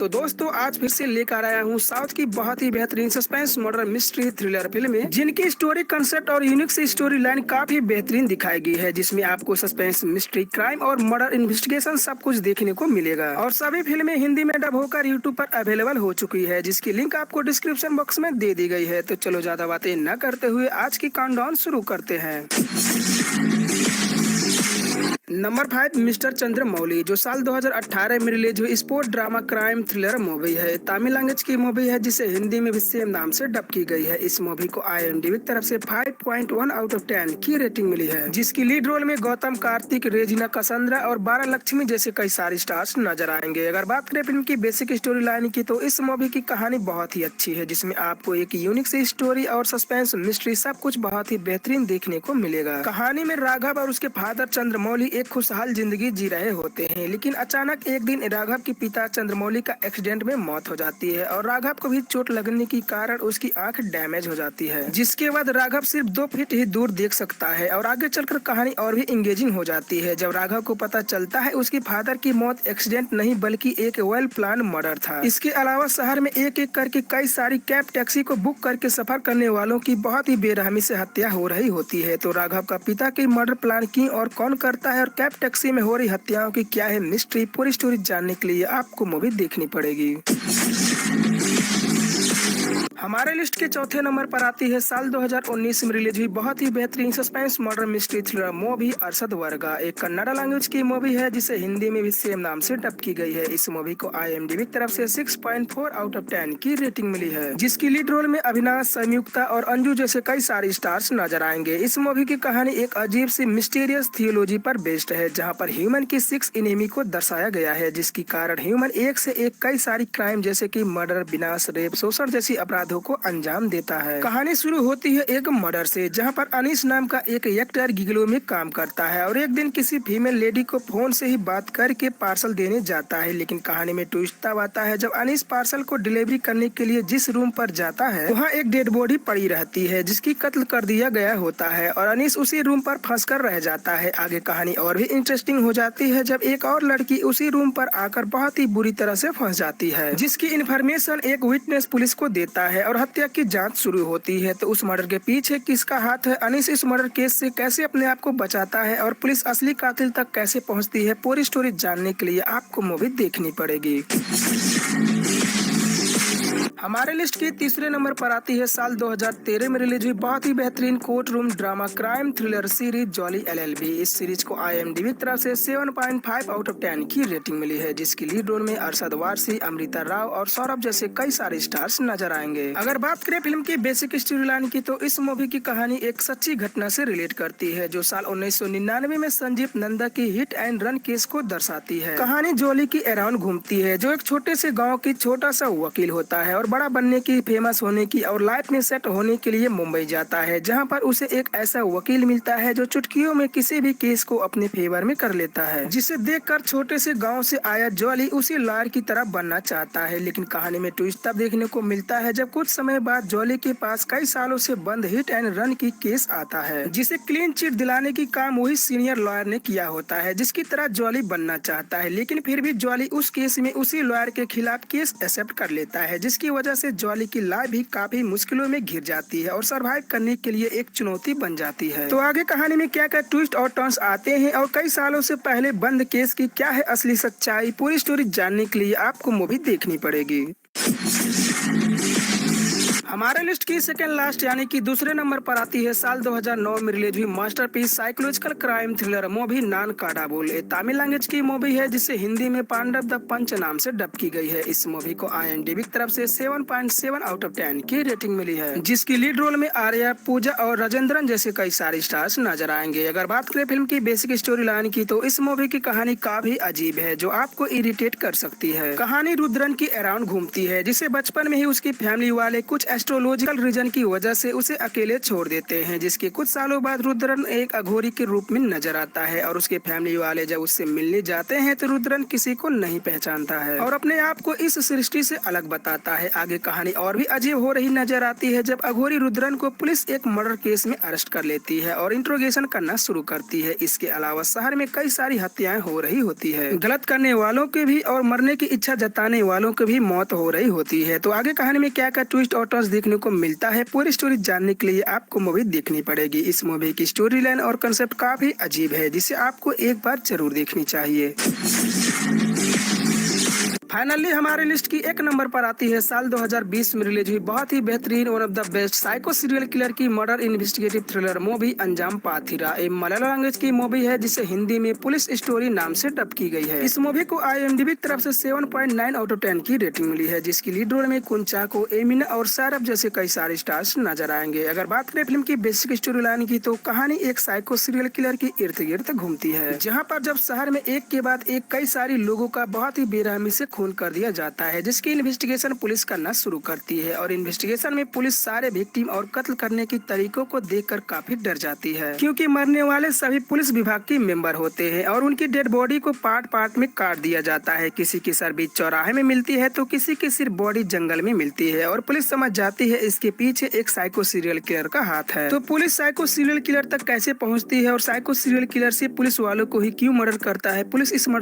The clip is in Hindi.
तो दोस्तों आज फिर से लेकर आया हूँ साउथ की बहुत ही बेहतरीन सस्पेंस मर्डर मिस्ट्री थ्रिलर फिल्में जिनकी स्टोरी कंसेप्ट और यूनिक से स्टोरी लाइन काफी बेहतरीन दिखाई गई है, जिसमें आपको सस्पेंस, मिस्ट्री, क्राइम और मर्डर इन्वेस्टिगेशन सब कुछ देखने को मिलेगा। और सभी फिल्में हिंदी में डब होकर यूट्यूब पर अवेलेबल हो चुकी है, जिसकी लिंक आपको डिस्क्रिप्शन बॉक्स में दे दी गई है। तो चलो ज्यादा बातें न करते हुए आज की काउंटडाउन शुरू करते हैं। नंबर 5 मिस्टर चंद्रमौली, जो साल 2018 में रिलीज हुई sport drama crime thriller movie है। तमिल लैंग्वेज की मूवी है जिसे हिंदी में भी सेम नाम से डब की गई है। इस मूवी को IMDb की तरफ से 5.1 आउट ऑफ 10 की रेटिंग मिली है, जिसकी लीड रोल में गौतम, कार्तिक, रेजिना कसंद्रा और बारा लक्ष्मी जैसे कई सारे स्टार्स नजर आएंगे। अगर बात करें फिल्म की बेसिक स्टोरी लाइन की, तो इस मूवी की कहानी बहुत ही अच्छी है, जिसमें आपको एक यूनिक सी स्टोरी और सस्पेंस, मिस्ट्री सब कुछ बहुत ही बेहतरीन देखने को मिलेगा। कहानी में राघव और उसके फादर चंद्रमौली एक खुशहाल जिंदगी जी रहे होते हैं, लेकिन अचानक एक दिन राघव के पिता चंद्रमौली का एक्सीडेंट में मौत हो जाती है और राघव को भी चोट लगने के कारण उसकी आंख डैमेज हो जाती है, जिसके बाद राघव सिर्फ 2 फीट ही दूर देख सकता है। और आगे चलकर कहानी और भी इंगेजिंग हो जाती है जब राघव को पता चलता है उसके फादर की मौत एक्सीडेंट नहीं बल्कि एक वेल प्लान मर्डर था। इसके अलावा शहर में एक एक करके कई सारी कैब टैक्सी को बुक करके सफर करने वालों की बहुत ही बेरहमी से हत्या हो रही होती है। तो राघव का पिता की मर्डर प्लान की और कौन करता है और कैब टैक्सी में हो रही हत्याओं की क्या है मिस्ट्री, पूरी स्टोरी जानने के लिए आपको मूवी देखनी पड़ेगी। हमारे लिस्ट के चौथे नंबर पर आती है साल 2019 में रिलीज हुई बहुत ही बेहतरीन suspense murder mystery thriller movie Arshad वर्गा। एक कन्नड़ा लैंग्वेज की मूवी है जिसे हिंदी में भी सेम नाम से डब की गई है। इस मूवी को IMDb की तरफ से 6.4 आउट ऑफ 10 की रेटिंग मिली है, जिसकी लीड रोल में अविनाश, संयुक्ता और अंजू जैसे कई सारे स्टार्स नजर आएंगे। इस मूवी की कहानी एक अजीब सी मिस्टीरियस थियोलॉजी पर बेस्ड है, जहाँ पर ह्यूमन की 6 इनेमी को दर्शाया गया है, जिसकी कारण ह्यूमन एक से एक कई सारी क्राइम जैसे की मर्डर, विनाश, रेप, शोषण जैसी अपराधों को अंजाम देता है। कहानी शुरू होती है एक मर्डर से, जहां पर अनीस नाम का एक एक्टर गिगलो में काम करता है और एक दिन किसी फीमेल लेडी को फोन से ही बात करके पार्सल देने जाता है। लेकिन कहानी में ट्विस्ट तब आता है जब अनीस पार्सल को डिलीवरी करने के लिए जिस रूम पर जाता है वहां एक डेड बॉडी पड़ी रहती है, जिसकी कत्ल कर दिया गया होता है और अनीस उसी रूम पर फंसकर रह जाता है। आगे कहानी और भी इंटरेस्टिंग हो जाती है जब एक और लड़की उसी रूम पर आकर बहुत ही बुरी तरह से फंस जाती है, जिसकी इन्फॉर्मेशन एक विटनेस पुलिस को देता है और हत्या की जांच शुरू होती है। तो उस मर्डर के पीछे किसका हाथ है, अनीस इस मर्डर केस से कैसे अपने आप को बचाता है और पुलिस असली कातिल तक कैसे पहुंचती है, पूरी स्टोरी जानने के लिए आपको मूवी देखनी पड़ेगी। हमारे लिस्ट की तीसरे नंबर पर आती है साल 2013 में रिलीज हुई बहुत ही बेहतरीन court room drama crime thriller series jolly LLB। इस सीरीज को IMDb की तरफ से 7.5 आउट ऑफ 10 की रेटिंग मिली है, जिसकी लीड रोल में अरशद वारसी, अमृता राव और सौरभ जैसे कई सारे स्टार्स नजर आएंगे। अगर बात करें फिल्म की बेसिक स्टोरी लाइन की, तो इस मूवी की कहानी एक सच्ची घटना से रिलेट करती है, जो साल 1999 में संजीव नंदा की हिट एंड रन केस को दर्शाती है। कहानी जॉली की अराउंड घूमती है, जो एक छोटे से गाँव की छोटा सा वकील होता है और बड़ा बनने की, फेमस होने की और लाइफ में सेट होने के लिए मुंबई जाता है, जहां पर उसे एक ऐसा वकील मिलता है जो चुटकियों में किसी भी केस को अपने फेवर में कर लेता है, जिसे देखकर छोटे से गांव से आया जॉली उसी लॉयर की तरह बनना चाहता है। लेकिन कहानी में ट्विस्ट तब देखने को मिलता है जब कुछ समय बाद जॉली के पास कई सालों से बंद हिट एंड रन की केस आता है, जिसे क्लीन चिट दिलाने की काम वही सीनियर लॉयर ने किया होता है जिसकी तरह जॉली बनना चाहता है। लेकिन फिर भी जॉली उस केस में उसी लॉयर के खिलाफ केस एक्सेप्ट कर लेता है, जिसकी वजह से जॉली की लाइफ भी काफी मुश्किलों में घिर जाती है और सरवाइव करने के लिए एक चुनौती बन जाती है। तो आगे कहानी में क्या क्या ट्विस्ट और टर्न्स आते हैं और कई सालों से पहले बंद केस की क्या है असली सच्चाई, पूरी स्टोरी जानने के लिए आपको मूवी देखनी पड़ेगी। हमारे लिस्ट की सेकंड लास्ट यानी कि दूसरे नंबर पर आती है साल 2009 में रिलीज हुई masterpiece psychological crime thriller movie Naan Kadavul. ये तमिल लैंग्वेज की मूवी है जिसे हिंदी में पांडव द पंच नाम से डब की गई है। इस मूवी को IMDb की तरफ से 7.7 आउट ऑफ 10 की रेटिंग मिली है, जिसकी लीड रोल में आर्या, पूजा और राजेंद्रन जैसे कई सारे स्टार्स नजर आएंगे। अगर बात करें फिल्म की बेसिक स्टोरी लाइन की, तो इस मूवी की कहानी काफी अजीब है जो आपको इरिटेट कर सकती है। कहानी रुद्रन की अराउंड घूमती है, जिसे बचपन में ही उसकी फैमिली वाले कुछ एस्ट्रोलॉजिकल रीजन की वजह से उसे अकेले छोड़ देते हैं, जिसके कुछ सालों बाद रुद्रन एक अघोरी के रूप में नजर आता है और उसके फैमिली वाले जब उससे मिलने जाते हैं तो रुद्रन किसी को नहीं पहचानता है और अपने आप को इस सृष्टि से अलग बताता है। आगे कहानी और भी अजीब हो रही नजर आती है जब अघोरी रुद्रन को पुलिस एक मर्डर केस में अरेस्ट कर लेती है और इंट्रोगेशन करना शुरू करती है। इसके अलावा शहर में कई सारी हत्याएं हो रही होती है, गलत करने वालों के भी और मरने की इच्छा जताने वालों की भी मौत हो रही होती है। तो आगे कहानी में क्या क्या ट्विस्ट और टर्न्स देखने को मिलता है, पूरी स्टोरी जानने के लिए आपको मूवी देखनी पड़ेगी। इस मूवी की स्टोरी लाइन और कंसेप्ट काफी अजीब है, जिसे आपको एक बार जरूर देखनी चाहिए। फाइनली हमारे लिस्ट की एक नंबर पर आती है साल 2020 में रिलीज हुई बहुत ही बेहतरीन one of the best psycho serial killer की मर्डर इन्वेस्टिगेटिव थ्रिलर मूवी अंजाम पाथीरा। एक मलयालम लैंग्वेज की मूवी है जिसे हिंदी में पुलिस स्टोरी नाम से डब की गई है। इस मूवी को IMDb की तरफ से 7.9 आउट ऑफ 10 की रेटिंग मिली है, जिसकी लीड रोल में कुंचाको, एमिना और सैरब जैसे कई सारे स्टार्स नजर आएंगे। अगर बात करें फिल्म की बेसिक स्टोरी लाइन की तो कहानी एक साइको सीरियल किलर के इर्द गिर्द घूमती है, जहाँ पर जब शहर में एक के बाद एक कई सारी लोगों का बहुत ही बेरहमी से खून कर दिया जाता है, जिसकी इन्वेस्टिगेशन पुलिस करना शुरू करती है और इन्वेस्टिगेशन में पुलिस सारे विक्टिम और कत्ल करने की तरीकों को देखकर काफी डर जाती है, क्योंकि मरने वाले सभी पुलिस विभाग के मेंबर होते हैं और उनकी डेड बॉडी को पार्ट पार्ट में काट दिया जाता है। किसी की सर बीच चौराहे में मिलती है तो किसी की सिर्फ बॉडी जंगल में मिलती है और पुलिस समझ जाती है इसके पीछे एक साइको सीरियल किलर का हाथ है। तो पुलिस साइको सीरियल किलर तक कैसे पहुँचती है और साइको सीरियल किलर से पुलिस वालों को ही क्यों मर्डर करता है, पुलिस इस मर्डर